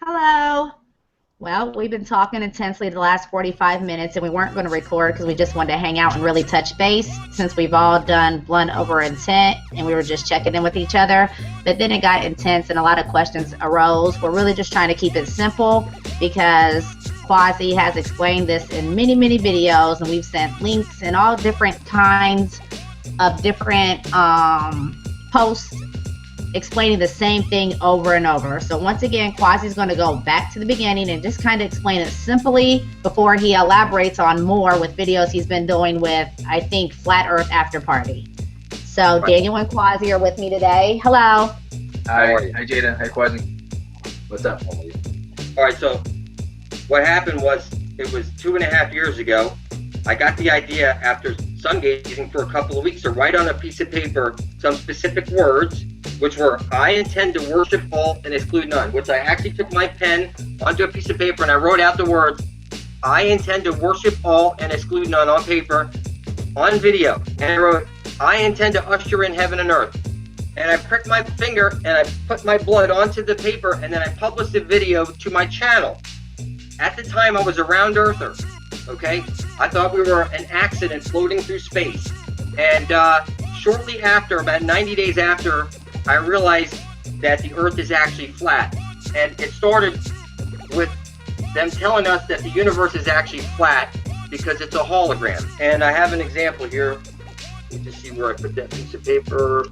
Hello. Well, we've been talking intensely the last 45 minutes, and we weren't going to record because we just wanted to hang out and really touch base since we've all done blunt over intent, and we were just checking in with each other. But then it got intense, and a lot of questions arose. We're really just trying to keep it simple because Quasi has explained this in many, many videos, and we've sent links and all different kinds of different posts explaining the same thing over and over. So once again, Quasi's going to go back to the beginning and just kind of explain it simply before he elaborates on more with videos he's been doing with, I think, Flat Earth After Party. So right. Daniel and Quasi are with me today. Hello. Hi Jada. Hi Quasi. What's up? All right, so what happened was, it was 2.5 years ago, I got the idea after sun gazing for a couple of weeks to write on a piece of paper some specific words, which were, I intend to worship all and exclude none, which I actually took my pen onto a piece of paper and I wrote out the words, I intend to worship all and exclude none on paper, on video. And I wrote, I intend to usher in heaven and earth. And I pricked my finger and I put my blood onto the paper and then I published the video to my channel. At the time, I was a round earther, okay? I thought we were an accident floating through space. And shortly after, about 90 days after, I realized that the earth is actually flat. And it started with them telling us that the universe is actually flat because it's a hologram. And I have an example here. Let me just see where I put that piece of paper.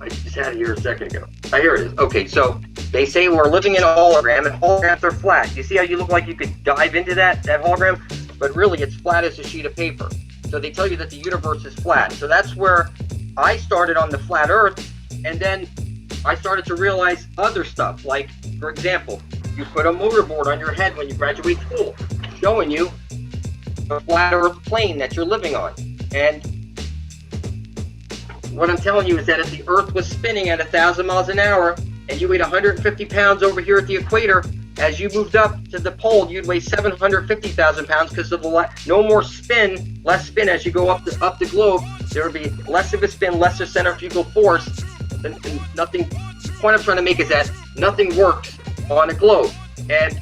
I just had it here a second ago. Oh, here it is. Okay, so they say we're living in a hologram, and holograms are flat. You see how you look like you could dive into that hologram? But really, it's flat as a sheet of paper. So they tell you that the universe is flat. So that's where I started on the flat earth, and then I started to realize other stuff. Like, for example, you put a motorboard on your head when you graduate school, showing you a flat earth plane that you're living on. And what I'm telling you is that if the earth was spinning at 1,000 miles an hour and you weighed 150 pounds over here at the equator, as you moved up to the pole, you'd weigh 750,000 pounds because of the no more spin, less spin as you go up the globe. There would be less of a spin, less of centrifugal force, and nothing. The point I'm trying to make is that nothing works on a globe. And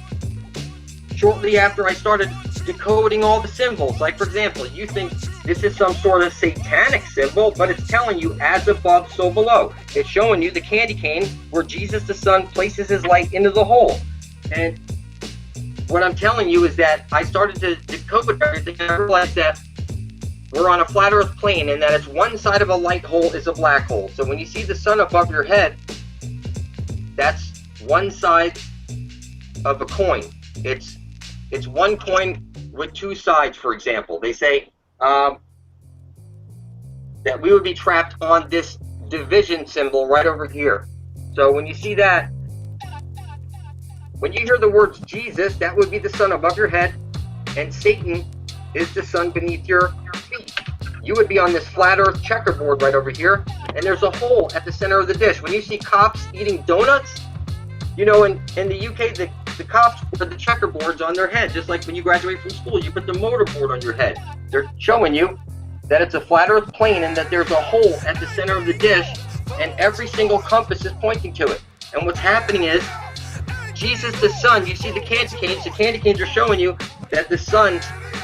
shortly after I started decoding all the symbols, like for example, you think this is some sort of satanic symbol, but it's telling you as above, so below. It's showing you the candy cane where Jesus the Son places his light into the hole. And what I'm telling you is that I started to decode everything and I realized that we're on a flat earth plane and that it's one side of a light hole is a black hole. So when you see the sun above your head, that's one side of a coin. It's one coin with two sides, for example. They say that we would be trapped on this division symbol right over here. So when you see that, when you hear the words Jesus, that would be the sun above your head, and Satan is the sun beneath your feet. You would be on this flat earth checkerboard right over here, and there's a hole at the center of the dish. When you see cops eating donuts, you know, in the UK, the cops put the checkerboards on their head, just like when you graduate from school, you put the motorboard on your head. They're showing you that it's a flat earth plane and that there's a hole at the center of the dish, and every single compass is pointing to it. And what's happening is, Jesus the Sun, you see the candy canes are showing you that the sun,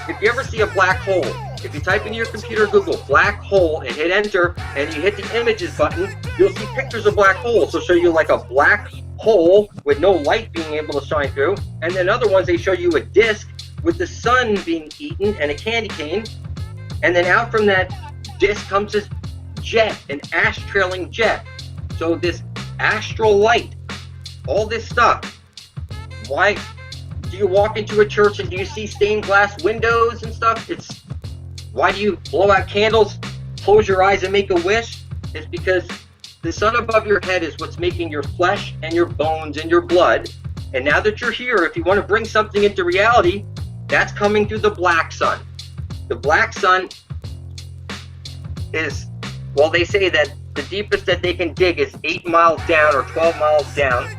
if you ever see a black hole, if you type into your computer, Google black hole and hit enter, and you hit the images button, you'll see pictures of black holes. They'll show you like a black hole with no light being able to shine through, and then other ones, they show you a disc with the sun being eaten and a candy cane, and then out from that disc comes this jet, an ash trailing jet. So this astral light, all this stuff. Why do you walk into a church and do you see stained glass windows and stuff? It's why do you blow out candles, close your eyes and make a wish? It's because the sun above your head is what's making your flesh and your bones and your blood. And now that you're here, if you want to bring something into reality, that's coming through the black sun. The black sun is, well, they say that the deepest that they can dig is 8 miles down or 12 miles down.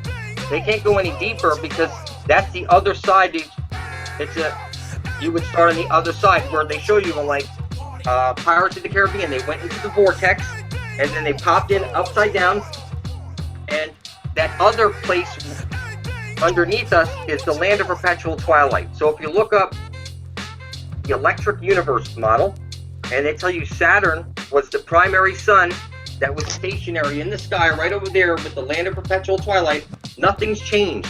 They can't go any deeper because that's the other side. You would start on the other side where they show you, like Pirates of the Caribbean. They went into the vortex and then they popped in upside down, and that other place underneath us is the land of perpetual twilight. So if you look up the electric universe model, and they tell you Saturn was the primary sun that was stationary in the sky right over there with the land of perpetual twilight, nothing's changed.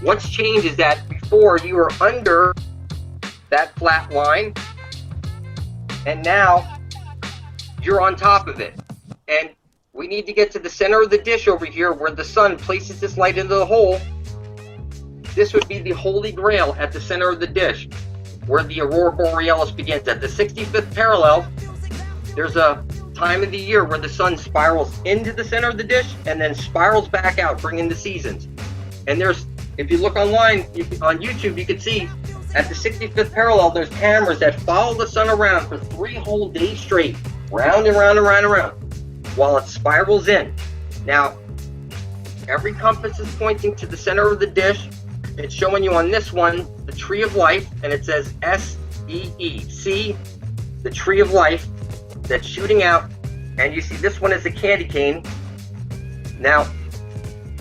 What's changed is that before you were under that flat line, and now you're on top of it. And we need to get to the center of the dish over here where the sun places this light into the hole. This would be the Holy Grail at the center of the dish, where the Aurora Borealis begins. At the 65th parallel, there's a time of the year where the sun spirals into the center of the dish and then spirals back out, bringing the seasons. And there's, if you look online, on YouTube, you can see at the 65th parallel, there's cameras that follow the sun around for 3 whole days straight, round and round and round and round, while it spirals in. Now, every compass is pointing to the center of the dish. It's showing you on this one, the tree of life, and it says S-E-E. See the tree of life that's shooting out, and you see this one is a candy cane. Now,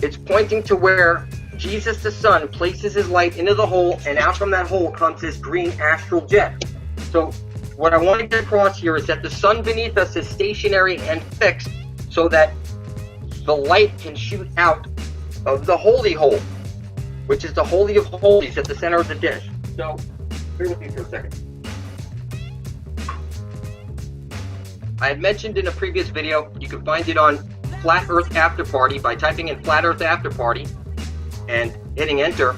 it's pointing to where Jesus the Son places his light into the hole, and out from that hole comes his green astral jet. So what I want to get across here is that the sun beneath us is stationary and fixed so that the light can shoot out of the holy hole, which is the Holy of Holies at the center of the dish. So, bear with me for a second. I had mentioned in a previous video, you can find it on Flat Earth After Party by typing in Flat Earth After Party and hitting enter,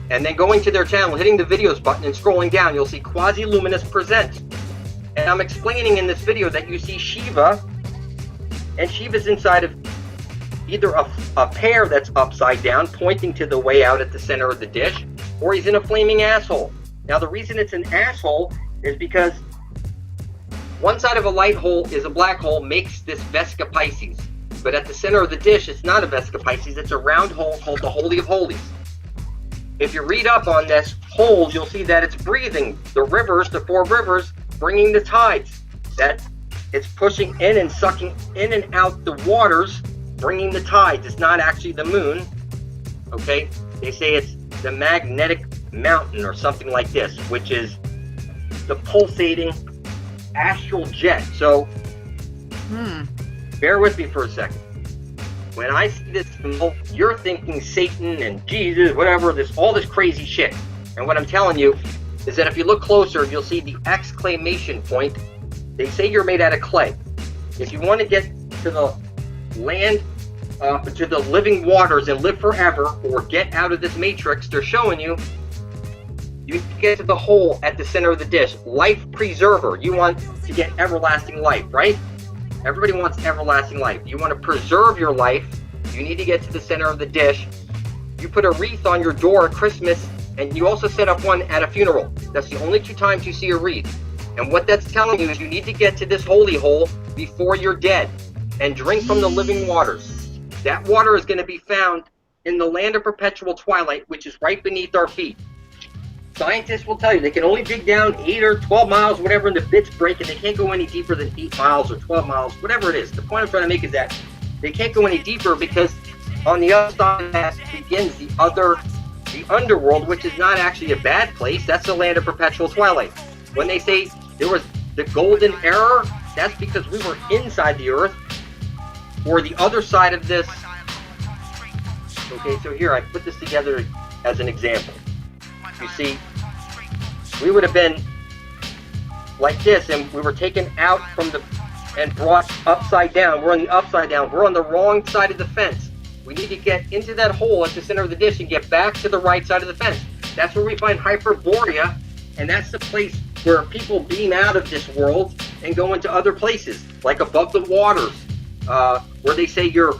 and then going to their channel, hitting the videos button and scrolling down, you'll see Quasi Luminous Presents. And I'm explaining in this video that you see Shiva, and Shiva's inside of either a pear that's upside down, pointing to the way out at the center of the dish, or he's in a flaming asshole. Now the reason it's an asshole is because one side of a light hole is a black hole, makes this Vesca Pisces. But at the center of the dish, it's not a Vesca Pisces, it's a round hole called the Holy of Holies. If you read up on this hole, you'll see that it's breathing the rivers, the 4 rivers, bringing the tides. That it's pushing in and sucking in and out the waters, bringing the tides. It's not actually the moon, okay? They say it's the magnetic mountain or something like this, which is the pulsating astral jet. So, bear with me for a second. When I see this symbol, you're thinking Satan and Jesus, whatever, all this crazy shit. And what I'm telling you is that if you look closer, you'll see the exclamation point. They say you're made out of clay. If you want to get to the land, to the living waters and live forever, or get out of this matrix, they're showing you, you get to the hole at the center of the dish. Life preserver. You want to get everlasting life, right? Everybody wants everlasting life. You want to preserve your life, you need to get to the center of the dish. You put a wreath on your door at Christmas, and you also set up one at a funeral. That's the only 2 times you see a wreath. And what that's telling you is you need to get to this holy hole before you're dead and drink from the living waters. That water is going to be found in the land of perpetual twilight, which is right beneath our feet. Scientists will tell you they can only dig down 8 or 12 miles, whatever, and the bits break, and they can't go any deeper than 8 miles or 12 miles, whatever it is. The point I'm trying to make is that they can't go any deeper because on the other side that begins the underworld, which is not actually a bad place. That's the land of perpetual twilight. When they say there was the golden era, that's because we were inside the earth, or the other side of this. Okay, so here I put this together as an example. You see, we would have been like this, and we were taken out from and brought upside down. We're on the upside down. We're on the wrong side of the fence. We need to get into that hole at the center of the dish and get back to the right side of the fence. That's where we find Hyperborea, and that's the place where people beam out of this world and go into other places, like above the waters, where they say your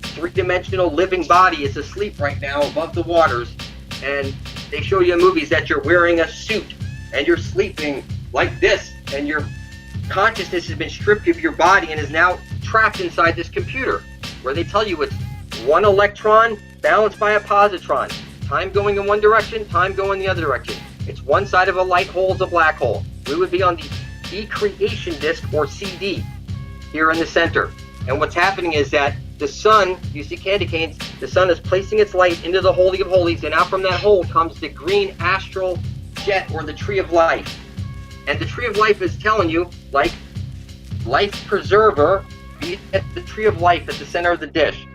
3-dimensional living body is asleep right now above the waters, and they show you in movies that you're wearing a suit and you're sleeping like this, and your consciousness has been stripped of your body and is now trapped inside this computer, where they tell you it's 1 electron balanced by a positron. Time going in one direction, time going the other direction. It's one side of a light hole is a black hole. We would be on the decreation disk, or CD, here in the center. And what's happening is that the sun, you see candy canes, the sun is placing its light into the Holy of Holies, and out from that hole comes the green astral jet, or the tree of life. And the tree of life is telling you, like, life preserver, be at the tree of life at the center of the dish.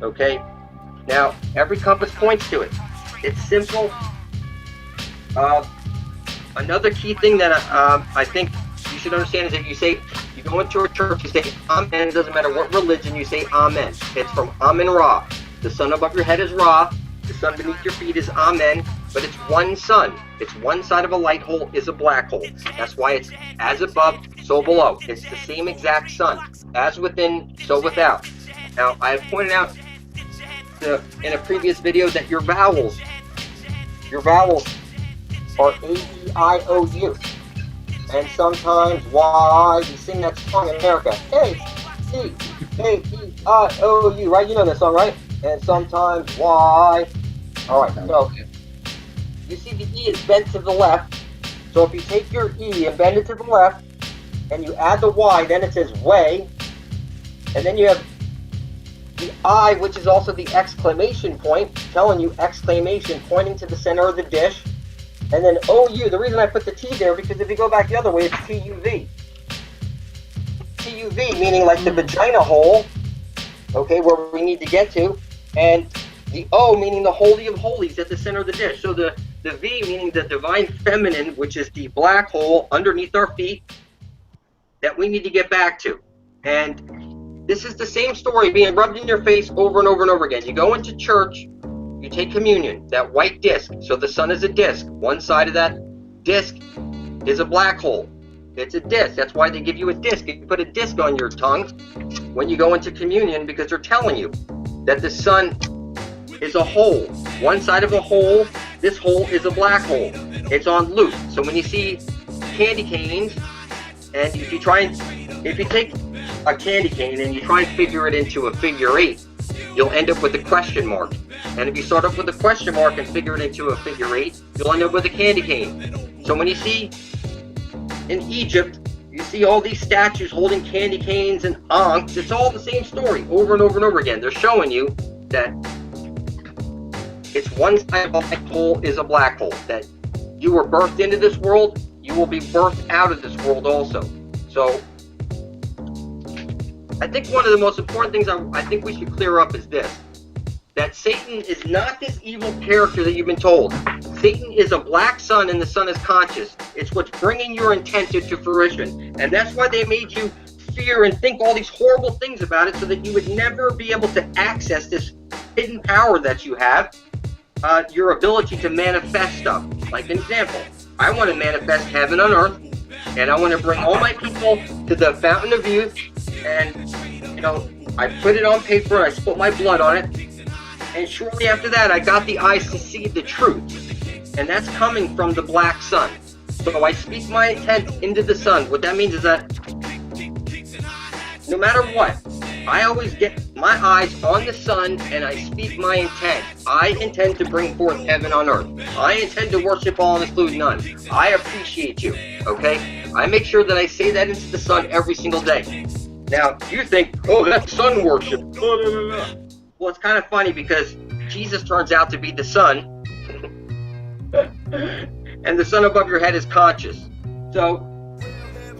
Okay? Now, every compass points to it. It's simple. Another key thing that I think you should understand is that you go into a church, you say Amen. It doesn't matter what religion, you say Amen. It's from Amen Ra. The sun above your head is Ra. The sun beneath your feet is Amen. But it's one sun. It's one side of a light hole is a black hole. That's why it's as above, so below. It's the same exact sun. As within, so without. Now, I have pointed out in a previous video that your vowels are A-E-I-O-U. And sometimes Y, you sing that song in America. A-E-A-E-I-O-U, right? You know that song, right? And sometimes Y. Alright, so you see the E is bent to the left. So if you take your E and bend it to the left, and you add the Y, then it says way. And then you have the I, which is also the exclamation point, telling you exclamation, pointing to the center of the dish. And then OU, the reason I put the T there, because if you go back the other way, it's TUV. TUV, meaning like the vagina hole, okay, where we need to get to. And the O, meaning the Holy of Holies at the center of the dish. So the V, meaning the divine feminine, which is the black hole underneath our feet, that we need to get back to. And this is the same story being rubbed in your face over and over and over again. You go into church, you take communion, that white disc. So the sun is a disc. One side of that disc is a black hole. It's a disc. That's why they give you a disc. You put a disc on your tongue when you go into communion, because they're telling you that the sun is a hole. One side of a hole, this hole is a black hole. It's on loop. So when you see candy canes, and if you take a candy cane and you try and figure it into a figure 8, you'll end up with a question mark. And if you start off with a question mark and figure it into a figure 8, you'll end up with a candy cane. So when you see in Egypt, you see all these statues holding candy canes and ankhs, it's all the same story over and over and over again. They're showing you that it's one side of a black hole is a black hole. That you were birthed into this world, you will be birthed out of this world also. So I think one of the most important things I think we should clear up is this. That Satan is not this evil character that you've been told. Satan is a black sun, and the sun is conscious. It's what's bringing your intent into fruition. And that's why they made you fear and think all these horrible things about it, so that you would never be able to access this hidden power that you have, your ability to manifest stuff. Like an example, I want to manifest heaven on earth, and I want to bring all my people to the fountain of youth, and, you know, I put it on paper, and I spilled my blood on it, and shortly after that, I got the eyes to see the truth, and that's coming from the black sun. So I speak my intent into the sun. What that means is that no matter what, I always get my eyes on the sun, and I speak my intent. I intend to bring forth heaven on earth. I intend to worship all and exclude none. I appreciate you, okay? I make sure that I say that into the sun every single day. Now, you think, oh, that's sun worship. Well, it's kind of funny because Jesus turns out to be the sun, and the sun above your head is conscious. So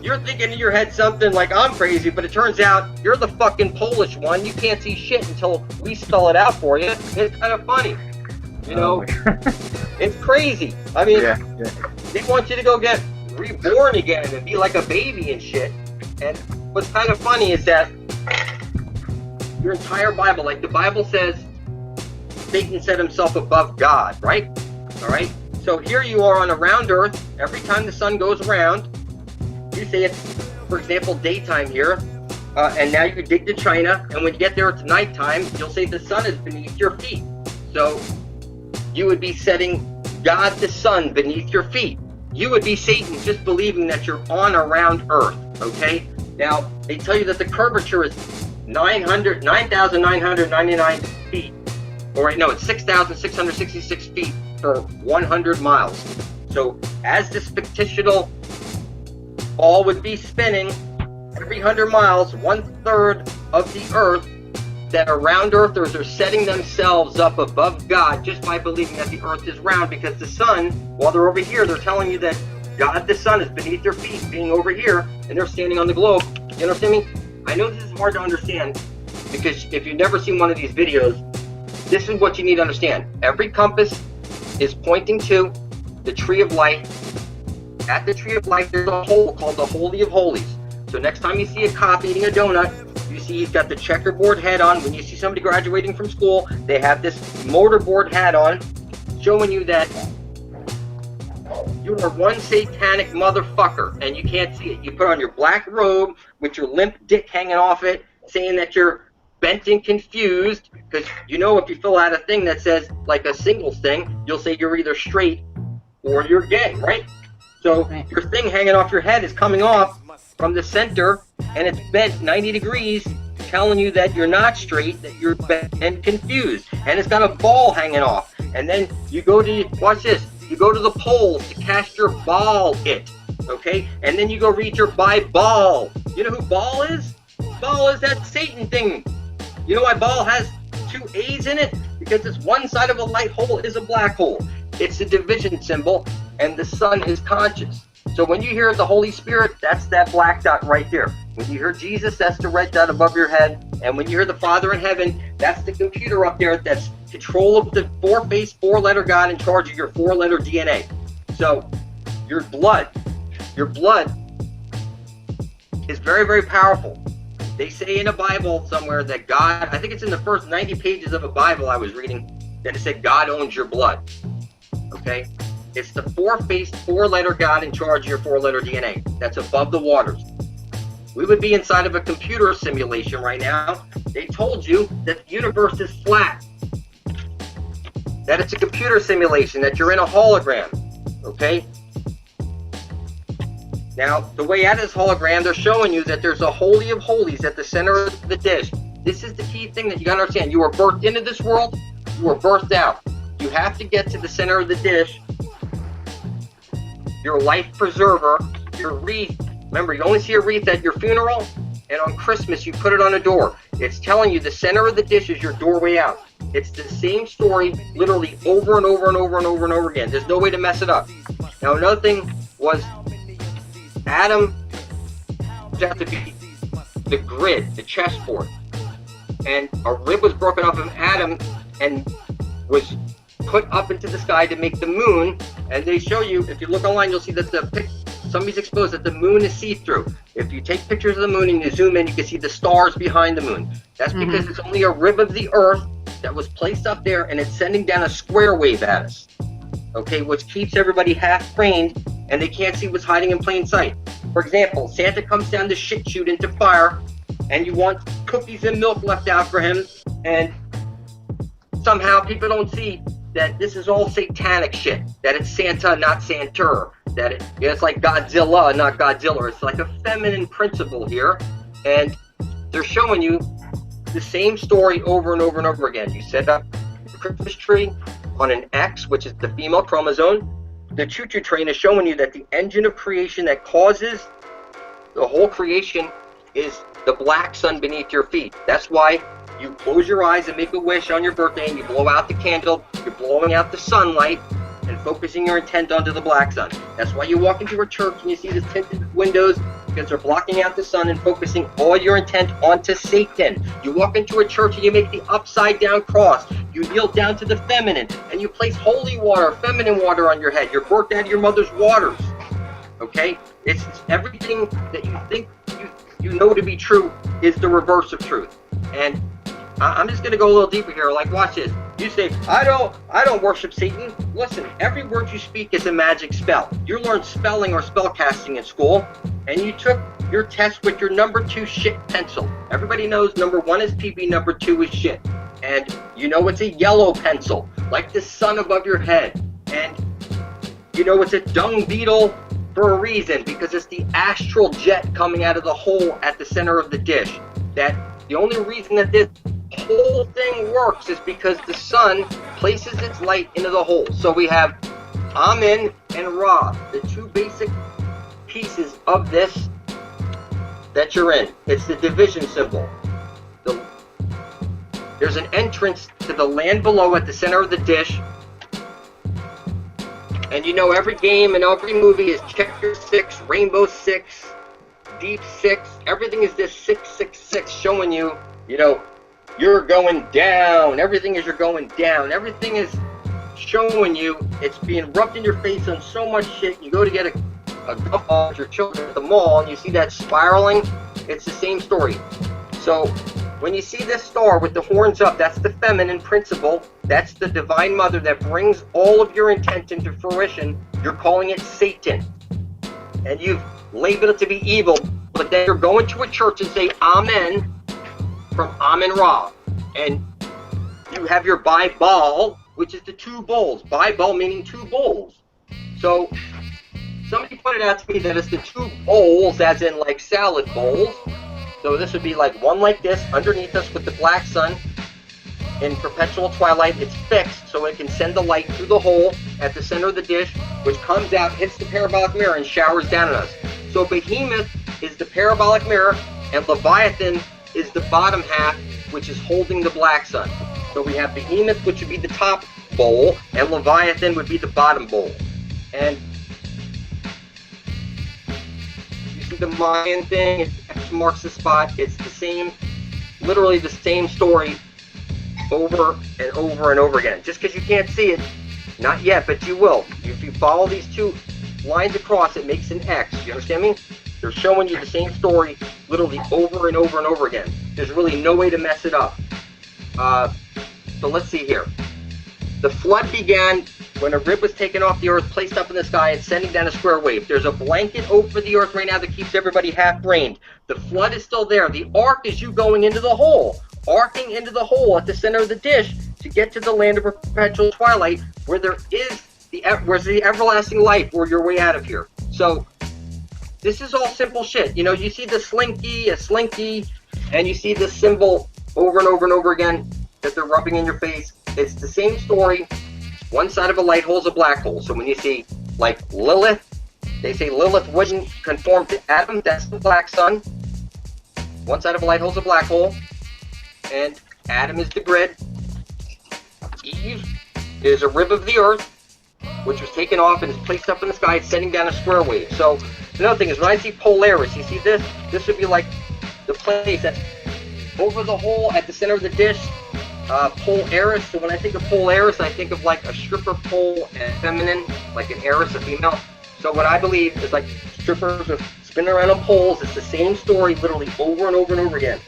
you're thinking in your head something like, I'm crazy, but it turns out you're the fucking Polish one. You can't see shit until we spell it out for you. It's kind of funny. You know, it's crazy. I mean, they want you to go get reborn again and be like a baby and shit. And what's kind of funny is that your entire Bible, like the Bible says, Satan set himself above God, right? All right. So here you are on a round earth. Every time the sun goes around, you say it's, for example, daytime here, and now you dig to China, and when you get there it's nighttime, you'll say the sun is beneath your feet. So you would be setting God the sun beneath your feet. You would be Satan just believing that you're on around earth, okay? Now, they tell you that the curvature is 9,999 feet. Or right, no, it's 6,666 feet per 100 miles. So as this fictitional ball would be spinning, every 100 miles, 1/3 of the earth that are round earthers are setting themselves up above God just by believing that the earth is round, because the sun, while they're over here, they're telling you that God the sun is beneath their feet, being over here, and they're standing on the globe. You understand me? I know this is hard to understand, because if you've never seen one of these videos, this is what you need to understand. Every compass is pointing to the tree of life. At the tree of life, there's a hole called the Holy of Holies. So next time you see a cop eating a donut, you see he's got the checkerboard head on. When you see somebody graduating from school, they have this mortarboard hat on, showing you that you are one satanic motherfucker, and you can't see it. You put on your black robe with your limp dick hanging off it, saying that you're bent and confused, because you know if you fill out a thing that says, like a singles thing, you'll say you're either straight or you're gay, right? So your thing hanging off your head is coming off from the center, and it's bent 90 degrees, telling you that you're not straight, that you're bent and confused, and it's got a ball hanging off. And then you go to, watch this, you go to the polls to cast your ball it, okay? And then you go read your Bible. You know who Baal is? Baal is that Satan thing. You know why Baal has 2 A's in it? Because it's one side of a light hole is a black hole. It's a division symbol, and the sun is conscious. So when you hear the Holy Spirit, that's that black dot right there. When you hear Jesus, that's the red dot above your head. And when you hear the Father in heaven, that's the computer up there that's control of the 4-face, 4-letter God in charge of your 4-letter DNA. So your blood is very, very powerful. They say in a Bible somewhere that God, I think it's in the first 90 pages of a Bible I was reading, that it said God owns your blood. Okay? It's the 4-faced, 4-letter God in charge of your 4-letter DNA. That's above the waters. We would be inside of a computer simulation right now. They told you that the universe is flat. That it's a computer simulation, that you're in a hologram. Okay? Now, the way out of this hologram, they're showing you that there's a Holy of Holies at the center of the dish. This is the key thing that you gotta understand. You were birthed into this world, you were birthed out. You have to get to the center of the dish. Your life preserver, your wreath. Remember, you only see a wreath at your funeral, and on Christmas you put it on a door. It's telling you the center of the dish is your doorway out. It's the same story literally over and over and over and over and over again. There's no way to mess it up. Now, another thing was Adam had to be the grid, the chessboard. And a rib was broken off of Adam and was put up into the sky to make the moon. And they show you, if you look online, you'll see that somebody's exposed that the moon is see-through. If you take pictures of the moon and you zoom in, you can see the stars behind the moon. That's because it's only a rib of the earth that was placed up there, and it's sending down a square wave at us. Okay, which keeps everybody half-brained, and they can't see what's hiding in plain sight. For example, Santa comes down the shit chute into fire, and you want cookies and milk left out for him, and somehow people don't see that this is all satanic shit, that it's Santa, not Santer, that it's like Godzilla, not Godzilla. It's like a feminine principle here, and they're showing you the same story over and over and over again. You set up the Christmas tree on an X, which is the female chromosome. The choo-choo train is showing you that the engine of creation that causes the whole creation is the black sun beneath your feet. That's why you close your eyes and make a wish on your birthday, and you blow out the candle. You're blowing out the sunlight and focusing your intent onto the black sun. That's why you walk into a church and you see the tinted windows, because they're blocking out the sun and focusing all your intent onto Satan. You walk into a church and you make the upside down cross. You kneel down to the feminine and you place holy water, feminine water on your head. You're birthed out of your mother's waters. Okay? It's everything that you think you know to be true is the reverse of truth. And I'm just going to go a little deeper here. Like, watch this. You say, I don't worship Satan. Listen, every word you speak is a magic spell. You learned spelling or spell casting in school, and you took your test with your number 2 shit pencil. Everybody knows number 1 is pee-pee, number 2 is shit. And you know it's a yellow pencil, like the sun above your head. And you know it's a dung beetle for a reason, because it's the astral jet coming out of the hole at the center of the dish. That the only reason that this whole thing works is because the sun places its light into the hole. So we have Amen and Ra, the 2 basic pieces of this that you're in. It's the division symbol. there's an entrance to the land below at the center of the dish. And you know every game and every movie is Checker 6, Rainbow 6, Deep 6. Everything is this 666 showing you, you know, you're going down. Everything is you're going down. Everything is showing you it's being rubbed in your face on so much shit. You go to get a gumball with your children at the mall and you see that spiraling. It's the same story. So when you see this star with the horns up, that's the feminine principle. That's the divine mother that brings all of your intent into fruition. You're calling it Satan. And you've labeled it to be evil. But then you're going to a church and say Amen from Amen Ra. And you have your Bible, which is the two bowls. Bible meaning two bowls. So somebody pointed out to me that it's the two bowls as in like salad bowls. So this would be like one like this underneath us with the black sun in perpetual twilight. It's fixed so it can send the light through the hole at the center of the dish, which comes out, hits the parabolic mirror, and showers down on us. So Behemoth is the parabolic mirror, and Leviathan is the bottom half, which is holding the black sun. So we have Behemoth, which would be the top bowl, and Leviathan would be the bottom bowl. And the Mayan thing, it X marks the spot. It's the same, literally the same story over and over and over again. Just because you can't see it, not yet, but you will. If you follow these two lines across, it makes an X. You understand me? They're showing you the same story literally over and over and over again. There's really no way to mess it up. So let's see here. The flood began when a rib was taken off the earth, placed up in the sky, and sending down a square wave. There's a blanket over the earth right now that keeps everybody half-brained. The flood is still there. The ark is you going into the hole, arcing into the hole at the center of the dish to get to the land of perpetual twilight, where there's the everlasting life, or your way out of here. So this is all simple shit. You know, you see the slinky, a slinky, and you see this symbol over and over and over again that they're rubbing in your face. It's the same story. One side of a light hole is a black hole. So when you see, like, Lilith, they say Lilith wouldn't conform to Adam. That's the black sun. One side of a light hole is a black hole. And Adam is the grid. Eve is a rib of the earth, which was taken off and is placed up in the sky. It's sending down a square wave. So another thing is, when I see Polaris, you see this? This would be like the place that's over the hole at the center of the dish. Polaris. So when I think of Polaris, I think of like a stripper pole and feminine, like an heiress, a female. So what I believe is like strippers are spinning around on poles. It's the same story literally over and over and over again.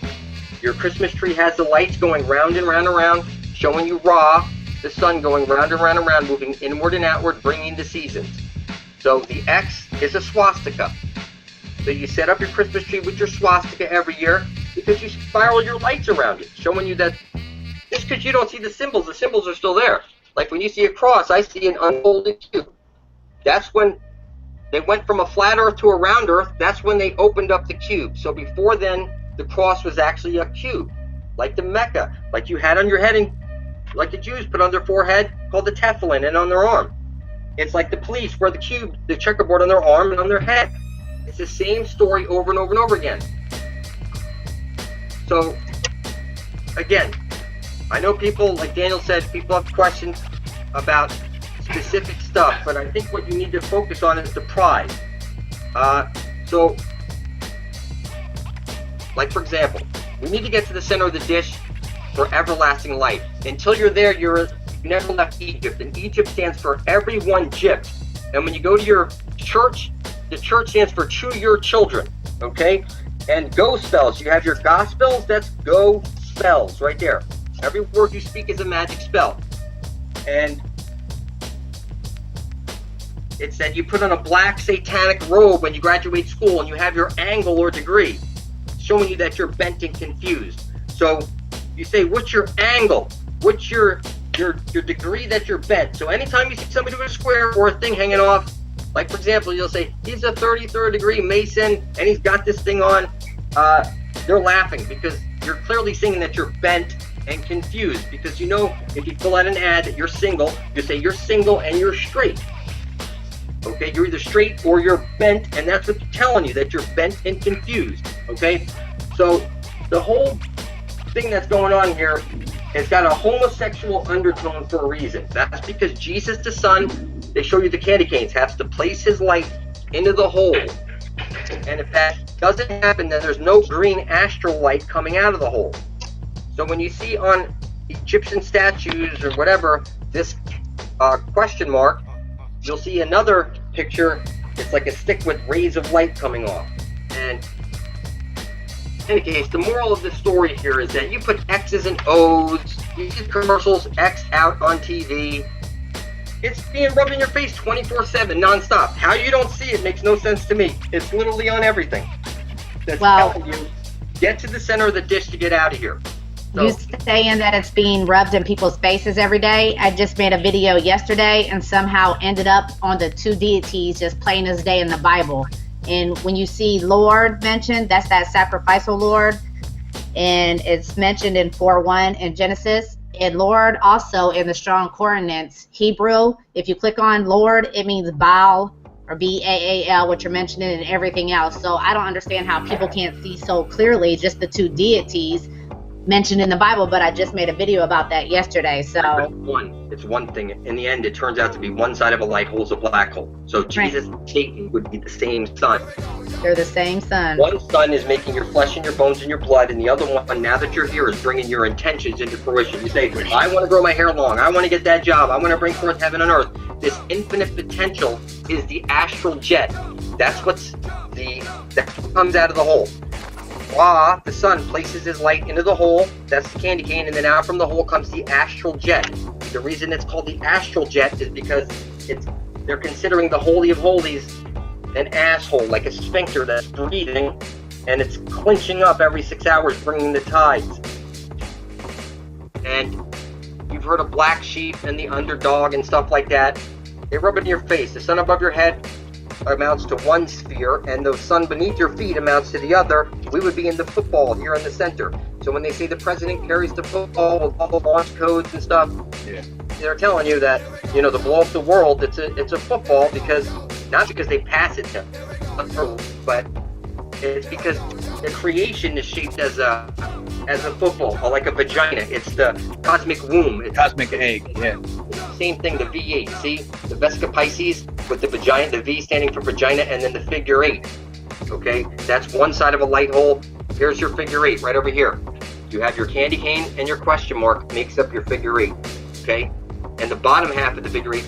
Your Christmas tree has the lights going round and round and round, showing you Ra, the sun going round and round and round, moving inward and outward, bringing the seasons. So the X is a swastika. So you set up your Christmas tree with your swastika every year because you spiral your lights around it, showing you that just because you don't see the symbols are still there. Like when you see a cross, I see an unfolded cube. That's when they went from a flat earth to a round earth. That's when they opened up the cube. So before then, the cross was actually a cube, like the Mecca, like you had on your head, and like the Jews put on their forehead, called the tefillin, and on their arm. It's like the police wear the cube, the checkerboard on their arm and on their head. It's the same story over and over and over again. So, again, I know people, like Daniel said, people have questions about specific stuff, but I think what you need to focus on is the prize. So, like for example, we need to get to the center of the dish for everlasting life. Until you're there, you never left Egypt, and Egypt stands for everyone gypped. And when you go to your church, the church stands for to your children, okay? And go spells, you have your gospels, that's go spells right there. Every word you speak is a magic spell. And it said you put on a black satanic robe when you graduate school and you have your angle or degree, showing you that you're bent and confused. So you say, what's your angle? What's your degree that you're bent? So anytime you see somebody with a square or a thing hanging off, like for example, you'll say, he's a 33rd degree Mason and he's got this thing on, they're laughing because you're clearly saying that you're bent and confused, because you know if you fill out an ad that you're single, you say you're single and you're straight. Okay, you're either straight or you're bent, and that's what they're telling you, that you're bent and confused. Okay, so the whole thing that's going on here It's got a homosexual undertone for a reason. That's because Jesus the Son, they show you the candy canes, has to place his light into the hole. And if that doesn't happen, then there's no green astral light coming out of the hole. So when you see on Egyptian statues or whatever, this question mark, you'll see another picture. It's like a stick with rays of light coming off. And in any case, the moral of the story here is that you put X's and O's, you see commercials, X out on TV. It's being rubbed in your face 24/7, nonstop. How you don't see it makes no sense to me. It's literally on everything. That's telling you, get to the center of the dish to get out of here. So, you saying that it's being rubbed in people's faces every day? I just made a video yesterday and somehow ended up on the two deities just plain as day in the Bible. And when you see Lord mentioned, that's that sacrificial Lord. And it's mentioned in 4:1 in Genesis. And Lord also in the Strong Concordance Hebrew, if you click on Lord, it means Baal or B-A-A-L, which you're mentioning, and everything else. So I don't understand how people can't see so clearly just the two deities mentioned in the Bible, but I just made a video about that yesterday. So it's one thing. In the end, it turns out to be one side of a light hole is a black hole. So Jesus and Satan would be the same sun. They're the same sun. One sun is making your flesh and your bones and your blood, and the other one, now that you're here, is bringing your intentions into fruition. You say, I want to grow my hair long. I want to get that job. I want to bring forth heaven and earth. This infinite potential is the astral jet. That's what comes out of the hole. Ra, the sun, places his light into the hole. That's the candy cane, and then out from the hole comes the astral jet. The reason it's called the astral jet is because they're considering the Holy of Holies an asshole, like a sphincter that's breathing, and it's clinching up every 6 hours, bringing the tides. And you've heard of black sheep and the underdog and stuff like that. They rub it in your face. The sun above your head amounts to one sphere, and the sun beneath your feet amounts to the other. We would be in the football here in the center. So when they say the president carries the football with all the launch codes and stuff, they're telling you that, you know, to blow up the world, it's a football, because not because they pass it to us, but it's because the creation is shaped as a football, or like a vagina. It's the cosmic womb. It's cosmic egg, yeah. Same thing, the V8. See, the Vesca Pisces with the vagina, the V standing for vagina, and then the figure 8. Okay, that's one side of a light hole. Here's your figure 8 right over here. You have your candy cane, and your question mark makes up your figure 8. Okay, and the bottom half of the figure 8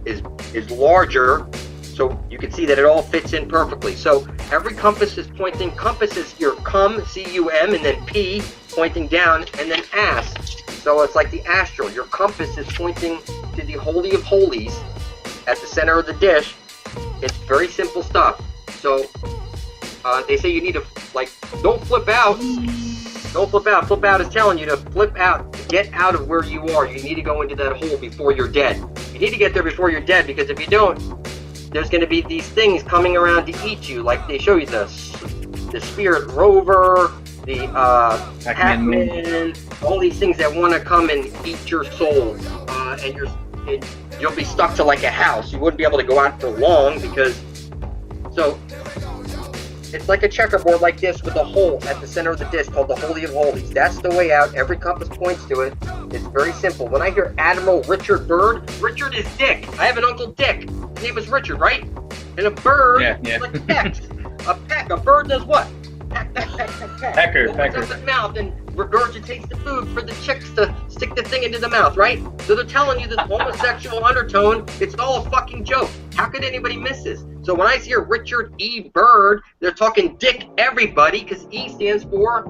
is larger, so you can see that it all fits in perfectly. So every compass is pointing. Compass is your cum, C-U-M, and then P pointing down, and then ass. So it's like the astral. Your compass is pointing to the Holy of Holies at the center of the dish. It's very simple stuff. So they say you need to, like, don't flip out. Don't flip out. Flip out is telling you to flip out. Get out of where you are. You need to go into that hole before you're dead. You need to get there before you're dead, because if you don't, there's going to be these things coming around to eat you. Like they show you the spirit rover, the Pac-Man, all these things that want to come and eat your soul, and you'll be stuck to like a house. You wouldn't be able to go out for long, because it's like a checkerboard like this with a hole at the center of the disc called the Holy of Holies. That's the way out. Every compass points to it. It's very simple. When I hear Admiral Richard Byrd, Richard is Dick. I have an Uncle Dick. His name is Richard, right? And a bird is like pecks. A peck. A bird does what? Peck, peck, peck, peck, peck. Pecker. Opens up the mouth and regurgitates the food for the chicks to stick the thing into the mouth, right? So they're telling you this homosexual undertone, it's all a fucking joke. How could anybody miss this? So when I hear Richard E. Byrd, they're talking Dick everybody, because E stands for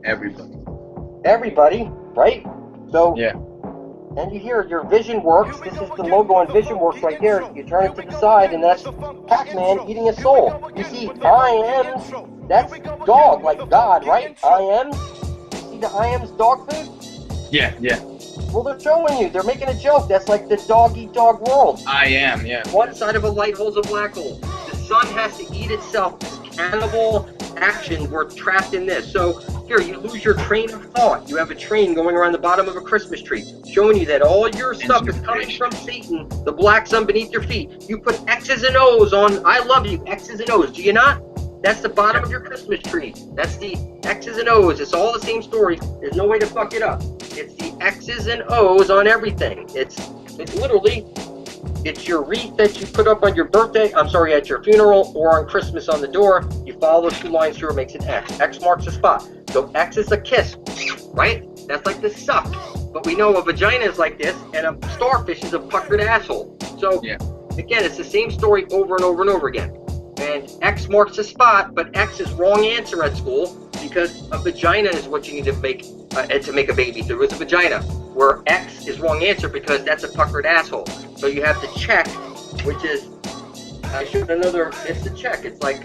everybody. Everybody, right? So and you hear your Vision Works. This is the logo on Vision Works right there. You turn it to the side, and that's Pac-Man eating a soul. You see I am, that's dog, like God, right? I am. You see the I am's dog food? Yeah. Well, they're showing you. They're making a joke. That's like the dog-eat-dog world. I am, yeah. One side of a light hole is a black hole. The sun has to eat itself. This cannibal action, we're trapped in this. So here, you lose your train of thought. You have a train going around the bottom of a Christmas tree, showing you that all your stuff is coming from Satan, the black sun beneath your feet. You put X's and O's on I love you, X's and O's. Do you not? That's the bottom of your Christmas tree. That's the X's and O's. It's all the same story. There's no way to fuck it up. It's the X's and O's on everything. It's literally, it's your wreath that you put up on your birthday, at your funeral, or on Christmas on the door. You follow those 2 lines through, it makes an X. X marks the spot. So X is a kiss, right? That's like the suck. But we know a vagina is like this, and a starfish is a puckered asshole. So, again, it's the same story over and over and over again. And X marks the spot, but X is wrong answer at school because a vagina is what you need to make a baby through. It's a vagina. Where X is wrong answer because that's a puckered asshole. So you have to check, which is, I showed another, it's the check. It's like,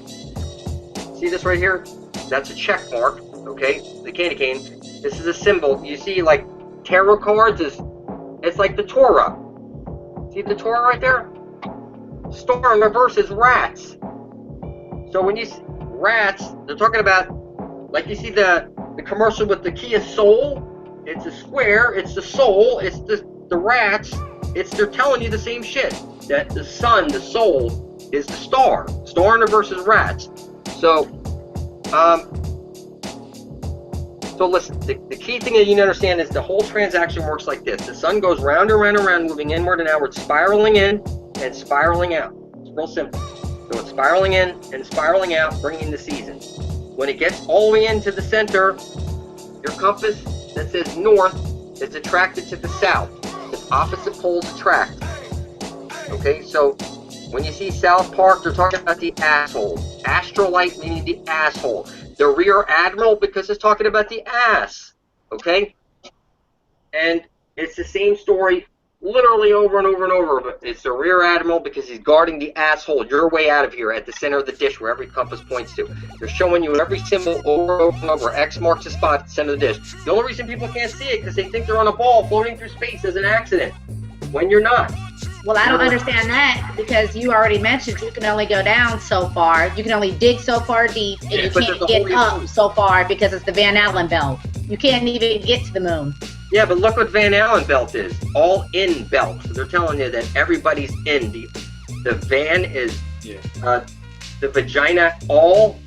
see this right here? That's a check mark, okay? The candy cane. This is a symbol. You see, like, tarot cards it's like the Torah. See the Torah right there? Star in reverse is rats. So when you see rats, they're talking about, like you see the commercial with the Kia Soul. It's a square, it's the soul, it's the rats. They're telling you the same shit. That the sun, the soul, is the star. Star in reverse is rats. So listen, the key thing that you need to understand is the whole transaction works like this. The sun goes round and round and round, moving inward and outward, spiraling in and spiraling out. It's real simple. So it's spiraling in and spiraling out, bringing the seasons. When it gets all the way into the center, your compass that says north is attracted to the south. It's opposite poles attract. Okay, so when you see South Park, they're talking about the asshole. Astrolite meaning the asshole. The rear admiral because it's talking about the ass. Okay? And it's the same story literally over and over and over. But it's the rear admiral because he's guarding the asshole. Your way out of here at the center of the dish where every compass points to. They're showing you every symbol over and over. X marks the spot at the center of the dish. The only reason people can't see it because they think they're on a ball floating through space as an accident. When you're not. Well, I don't understand that because you already mentioned you can only go down so far. You can only dig so far deep, and you can't get up so far because it's the Van Allen belt. You can't even get to the moon. Yeah, but look what Van Allen belt is. All in belt. They're telling you that everybody's in. The van is the vagina all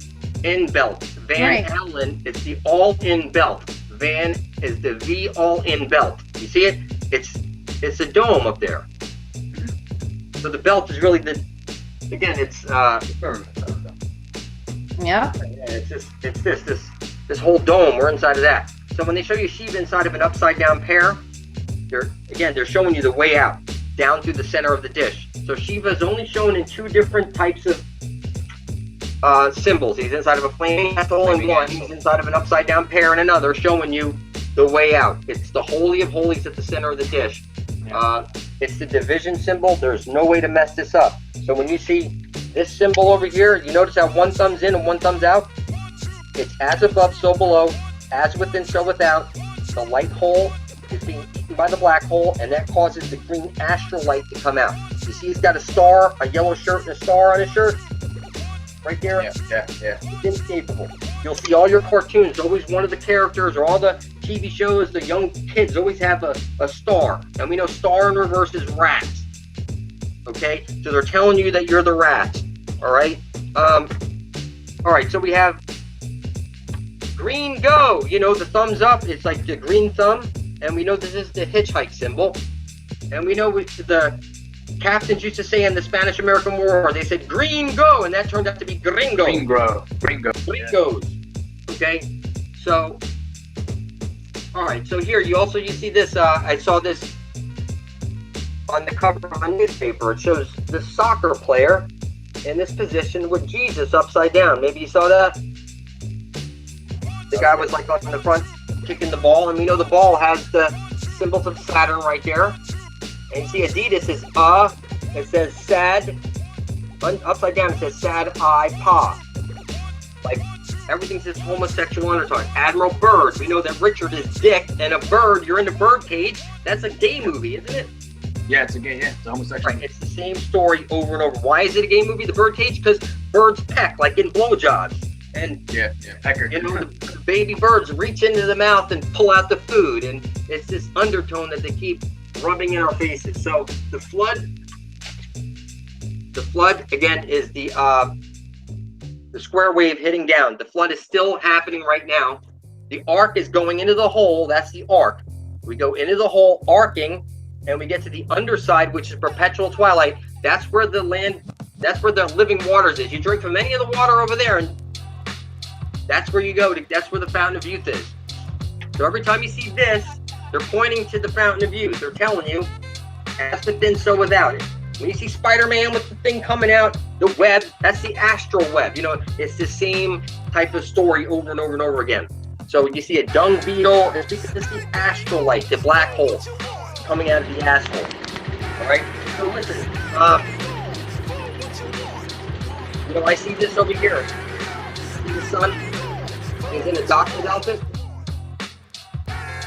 in belt. Van Allen is the all in belt. Van is the V all in belt. You see it? It's a dome up there. So the belt is really it's this whole dome. We're inside of that. So when they show you Shiva inside of an upside down pear, they're showing you the way out, down through the center of the dish. So Shiva is only shown in 2 different types of symbols. He's inside of a flaming asshole in one. He's inside of an upside down pear in another, showing you the way out. It's the Holy of Holies at the center of the dish. It's the division symbol. There's no way to mess this up. So when you see this symbol over here, you notice how one thumb's in and one thumb's out? It's as above, so below, as within, so without. The light hole is being eaten by the black hole, and that causes the green astral light to come out. You see he's got a star, a yellow shirt, and a star on his shirt? Right there? Yeah. It's inescapable. You'll see all your cartoons, always one of the characters or all the TV shows, the young kids always have a star. And we know star in reverse is rats. Okay? So they're telling you that you're the rats. Alright? Alright, so we have green go. You know, the thumbs up, it's like the green thumb. And we know this is the hitchhike symbol. And we know the captains used to say in the Spanish-American War, they said green go, and that turned out to be gringo. Gringos. Okay? So, alright, so here you see this, I saw this on the cover of a newspaper. It shows the soccer player in this position with Jesus upside down. Maybe you saw that? The guy was like up in the front kicking the ball, and we know the ball has the symbols of Saturn right there. And you see Adidas is it says sad, upside down it says sad I pa. Like everything's this homosexual undertone. Admiral Byrd, we know that Richard is dick, and a bird, you're in the Birdcage, that's a gay movie, isn't it? Yeah, it's a gay, it's a homosexual. Right, it's the same story over and over. Why is it a gay movie, The Birdcage? Because birds peck, like in blowjobs. And pecker. You know, the baby birds reach into the mouth and pull out the food, and it's this undertone that they keep rubbing in our faces. So the flood again is the the square wave hitting down. The flood is still happening right now. The arc is going into the hole. That's the arc. We go into the hole, arcing, and we get to the underside, which is perpetual twilight. That's where the living waters is. You drink from any of the water over there, and that's where you go. That's where the fountain of youth is. So every time you see this, they're pointing to the fountain of youth. They're telling you, as within, so without it. When you see Spider-Man with the thing coming out, the web, that's the astral web. You know, it's the same type of story over and over and over again. So you see a dung beetle, it's the astral light, the black hole coming out of the asshole. All right. So listen, you know, I see this over here. See the sun? He's in a doctor's outfit.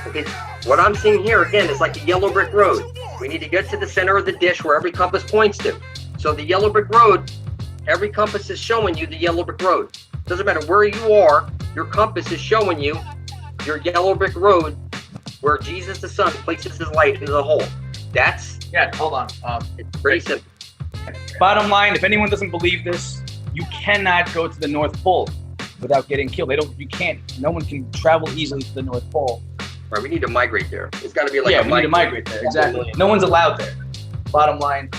Okay. What I'm seeing here again is like a yellow brick road. We need to get to the center of the dish where every compass points to. So the yellow brick road, every compass is showing you the yellow brick road. Doesn't matter where you are, your compass is showing you your yellow brick road where Jesus the Son places his light into the hole. That's, Yeah, hold on. it's pretty simple. Bottom line, if anyone doesn't believe this, you cannot go to the North Pole without getting killed. You can't, no one can travel easily to the North Pole. All right, we need to migrate there. It's got to be like Yeah, a we need to migrate there, exactly. No one's allowed there. Bottom line,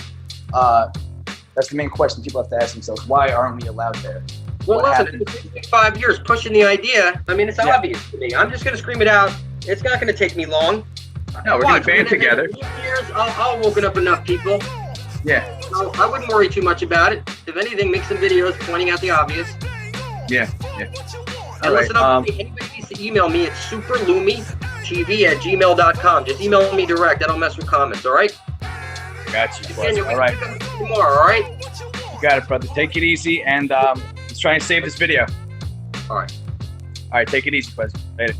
that's the main question people have to ask themselves. Why aren't we allowed there? Well, What listen, happened? it's been 5 years pushing the idea. I mean, it's Yeah. obvious to me. I'm just going to scream it out. It's not going to take me long. No, we're gonna Watch, band within the together. next 8 years, I'll woken up enough people. Yeah, So I wouldn't worry too much about it. If anything, make some videos pointing out the obvious. yeah. And All right, listen up, anybody needs to email me at superlumytv@gmail.com. Just email me direct. I don't mess with comments, all right? Got you, Daniel, Quasi. All right, tomorrow, all right? you got it, brother. Take it easy, and let's try and save this video. All right. All right, take it easy, Quasi. Later.